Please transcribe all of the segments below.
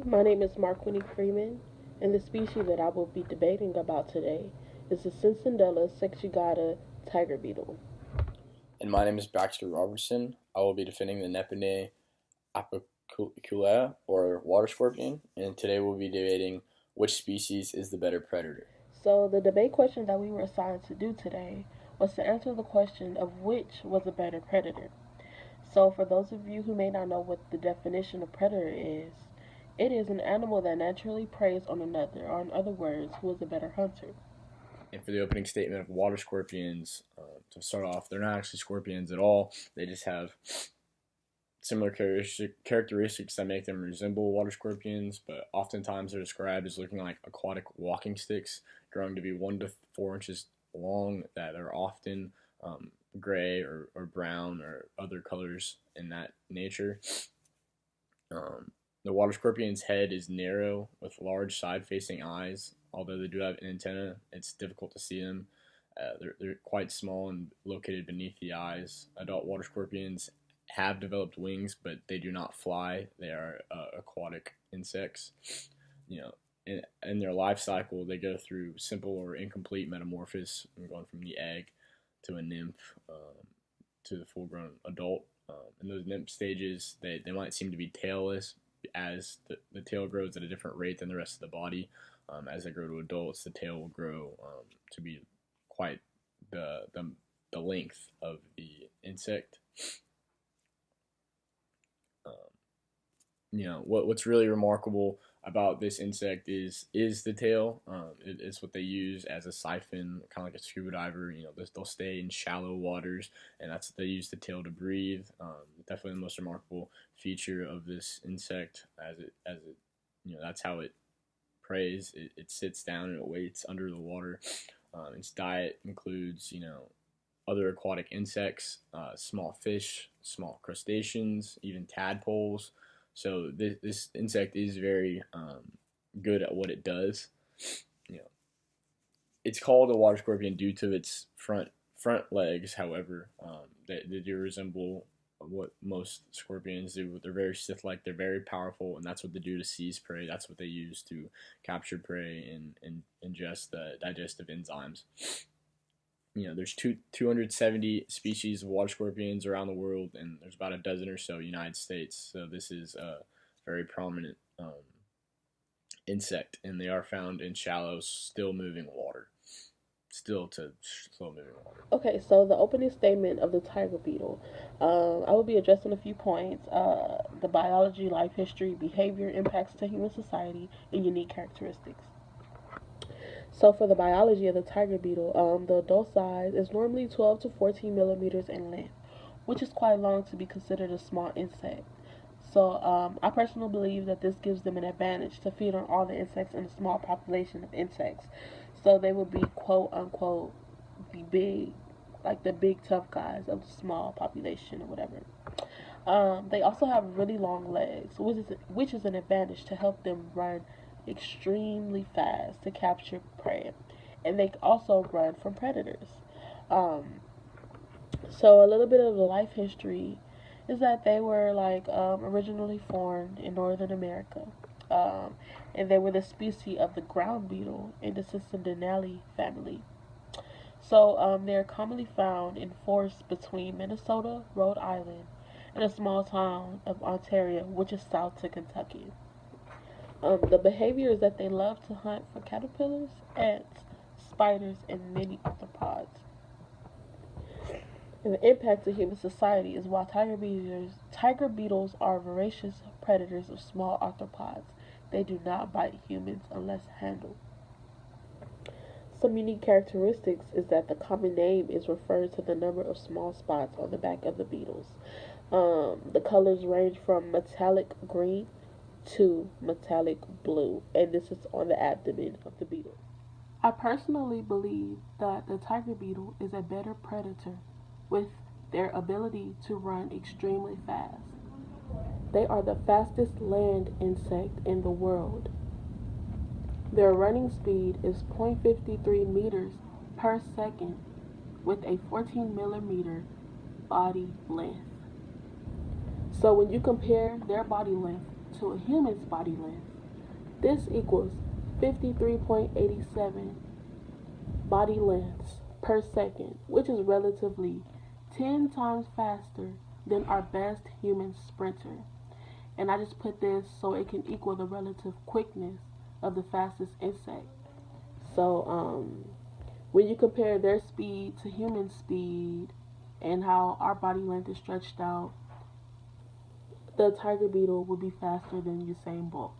My name is Marquanique Freeman, and the species that I will be debating about today is the Cincindella sexugata tiger beetle. And my name is Baxter Robertson. I will be defending the Nepine apiculae, or water scorpion, and today we'll be debating which species is the better predator. So, the debate question that we were assigned to do today was to answer the question of which was a better predator. So, for those of you who may not know what the definition of predator is, it is an animal that naturally preys on another, or in other words, who is a better hunter. And for the opening statement of water scorpions, to start off, they're not actually scorpions at all. They just have similar characteristics that make them resemble water scorpions, but oftentimes they're described as looking like aquatic walking sticks, growing to be 1 to 4 inches long, that are often gray or brown or other colors in that nature. The water scorpion's head is narrow with large side-facing eyes. Although they do have an antenna, it's difficult to see them. They're quite small and located beneath the eyes. Adult water scorpions have developed wings, but they do not fly. They are aquatic insects. You know, in their life cycle, they go through simple or incomplete metamorphosis, going from the egg to a nymph to the full-grown adult. In those nymph stages, they might seem to be tailless, as the tail grows at a different rate than the rest of the body. As they grow to adults, the tail will grow to be quite the length of the insect. Um, what's really remarkable about this insect is the tail. It's what they use as a siphon, kind of like a scuba diver. They'll stay in shallow waters, and that's what they use the tail to breathe. Definitely the most remarkable feature of this insect, as it that's how it preys. It sits down and it waits under the water. Its diet includes other aquatic insects, small fish, small crustaceans, even tadpoles. So this insect is very good at what it does. You know, it's called a water scorpion due to its front legs. However, they do resemble what most scorpions do. They're very stiff-like. They're very powerful, and that's what they do to seize prey. That's what they use to capture prey and ingest the digestive enzymes. There's 270 species of water scorpions around the world, and there's about a dozen or so United States. So this is a very prominent insect, and they are found in shallow, still moving water. Still to slow moving water. Okay, so the opening statement of the tiger beetle. I will be addressing a few points: the biology, life history, behavior, impacts to human society, and unique characteristics. So, for the biology of the tiger beetle, the adult size is normally 12 to 14 millimeters in length, which is quite long to be considered a small insect. So, I personally believe that this gives them an advantage to feed on all the insects in a small population of insects. So, they would be quote unquote the big, like the big tough guys of the small population or whatever. They also have really long legs, which is an advantage to help them run extremely fast to capture prey, and they also run from predators. Um, so a little bit of the life history is that they were originally formed in Northern America, um, and they were the species of the ground beetle in the Cicindelli family. So they're commonly found in forests between Minnesota, Rhode Island, and a small town of Ontario, which is south to Kentucky. The behavior is that they love to hunt for caterpillars, ants, spiders, and many arthropods. And the impact to human society is while tiger beetles are voracious predators of small arthropods, they do not bite humans unless handled. Some unique characteristics is that the common name is referred to the number of small spots on the back of the beetles. The colors range from metallic green to metallic blue, and this is on the abdomen of the beetle. I personally believe that the tiger beetle is a better predator with their ability to run extremely fast. They are the fastest land insect in the world. Their running speed is 0.53 meters per second with a 14 millimeter body length. So when you compare their body length to a human's body length. This equals 53.87 body lengths per second, which is relatively 10 times faster than our best human sprinter. And I just put this so it can equal the relative quickness of the fastest insect. So, when you compare their speed to human speed and how our body length is stretched out, the tiger beetle will be faster than Usain Bolt.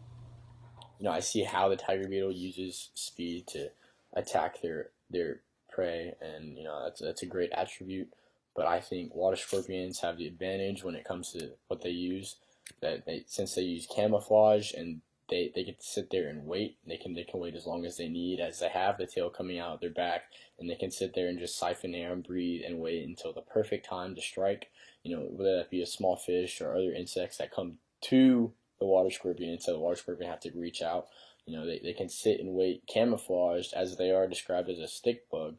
I see how the tiger beetle uses speed to attack their prey, and that's a great attribute. But I think water scorpions have the advantage when it comes to what they use. That since they use camouflage and they get to sit there and wait. They can wait as long as they need, as they have the tail coming out their back, and they can sit there and just siphon air and breathe and wait until the perfect time to strike. Whether that be a small fish or other insects that come to the water scorpion until the water scorpion have to reach out. They can sit and wait camouflaged as they are described as a stick bug,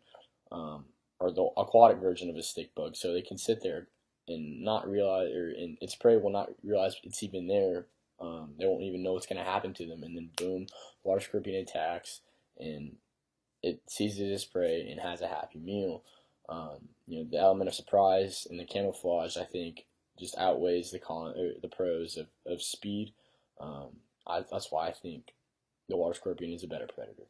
or the aquatic version of a stick bug. So they can sit there and not realize, and its prey will not realize it's even there. They won't even know what's going to happen to them, and then boom, water scorpion attacks, and it seizes its prey and has a happy meal. The element of surprise and the camouflage, I think, just outweighs the pros of speed. That's why I think the water scorpion is a better predator.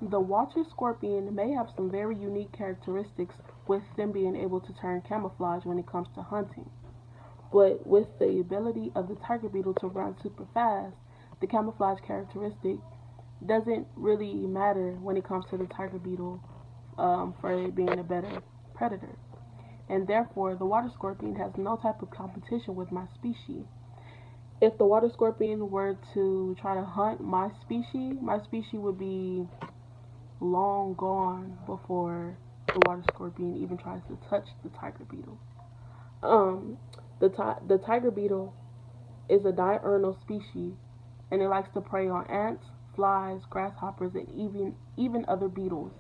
The water scorpion may have some very unique characteristics with them being able to turn camouflage when it comes to hunting. But with the ability of the tiger beetle to run super fast, the camouflage characteristic doesn't really matter when it comes to the tiger beetle, for it being a better predator. And therefore, the water scorpion has no type of competition with my species. If the water scorpion were to try to hunt my species would be long gone before the water scorpion even tries to touch the tiger beetle. Um, the tiger beetle is a diurnal species, and it likes to prey on ants, flies, grasshoppers, and even other beetles.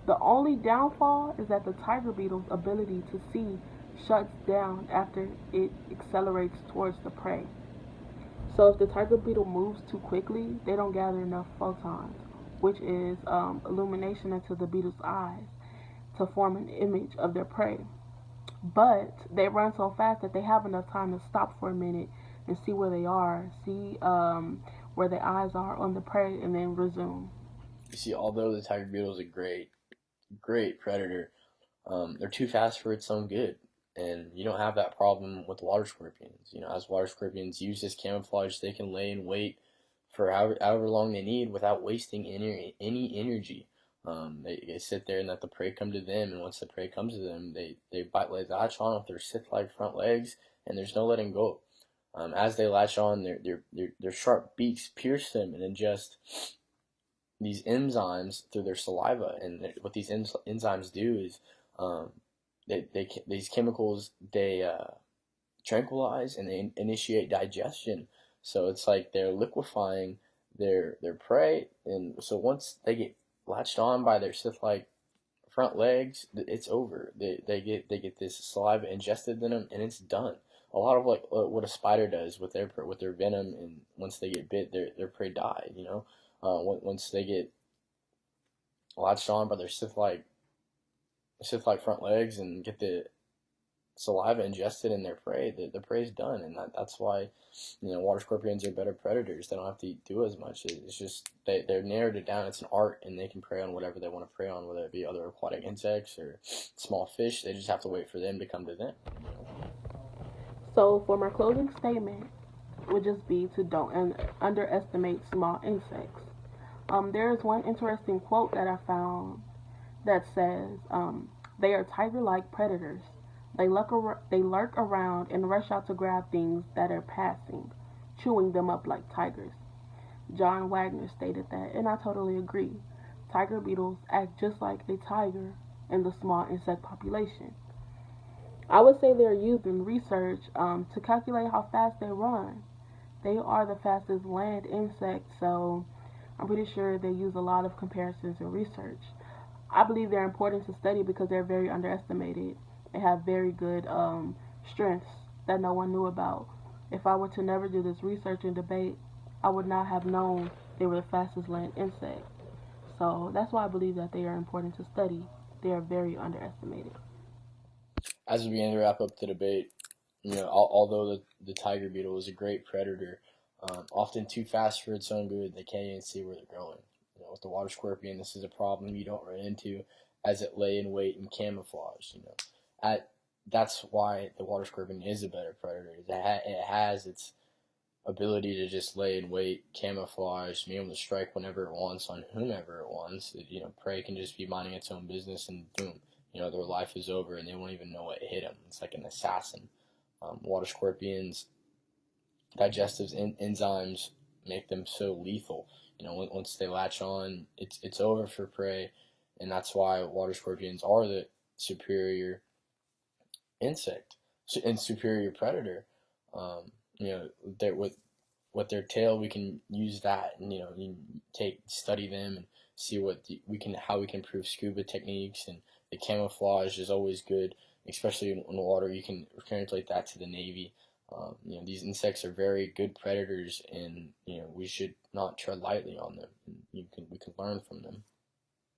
The only downfall is that the tiger beetle's ability to see shuts down after it accelerates towards the prey. So if the tiger beetle moves too quickly, they don't gather enough photons, which is illumination into the beetle's eyes, to form an image of their prey. But they run so fast that they have enough time to stop for a minute and see where they are, see where their eyes are on the prey, and then resume. You see, although the tiger beetle is a great predator, they're too fast for its own good. And you don't have that problem with water scorpions. As water scorpions use this camouflage, they can lay in wait for however long they need without wasting any energy. They sit there and let the prey come to them, and once the prey comes to them, they latch on with their scythe-like front legs, and there's no letting go. As they latch on, their sharp beaks pierce them and ingest these enzymes through their saliva. And what these enzymes do is, these chemicals, they tranquilize and they initiate digestion. So it's like they're liquefying their prey, and so once they get latched on by their scythe-like front legs, it's over. They get this saliva ingested in them, and it's done. A lot of like what a spider does with their venom, and once they get bit, their prey die. Once they get latched on by their scythe-like front legs and get the saliva ingested in their prey, the prey's done. And that's why water scorpions are better predators. They don't have to do as much. It's just they're narrowed it down. It's an art, and they can prey on whatever they want to prey on, whether it be other aquatic insects or small fish. They just have to wait for them to come to them. So for my closing statement would just be to don't underestimate small insects. There is one interesting quote that I found that says, they are tiger-like predators. They lurk around and rush out to grab things that are passing, chewing them up like tigers. John Wagner stated that, and I totally agree. Tiger beetles act just like a tiger in the small insect population. I would say they're used in research to calculate how fast they run. They are the fastest land insect, so I'm pretty sure they use a lot of comparisons in research. I believe they're important to study because they're very underestimated. They have very good strengths that no one knew about. If I were to never do this research and debate, I would not have known they were the fastest land insect. So that's why I believe that they are important to study. They are very underestimated. As we begin to wrap up the debate, although the tiger beetle is a great predator, often too fast for its own good, they can't even see where they're going. With the water scorpion, this is a problem you don't run into, as it lay in wait and camouflage. That's why the water scorpion is a better predator. It has its ability to just lay in wait, camouflage, be able to strike whenever it wants on whomever it wants. Prey can just be minding its own business and boom, their life is over and they won't even know what hit them. It's like an assassin. Water scorpions, digestive enzymes make them so lethal. Once they latch on, it's over for prey, and that's why water scorpions are the superior insect and superior predator. Um, with their tail, we can use that, and you study them and see how we can improve scuba techniques, and the camouflage is always good, especially in the water. You can translate that to the Navy. These insects are very good predators, and we should not tread lightly on them. We can learn from them.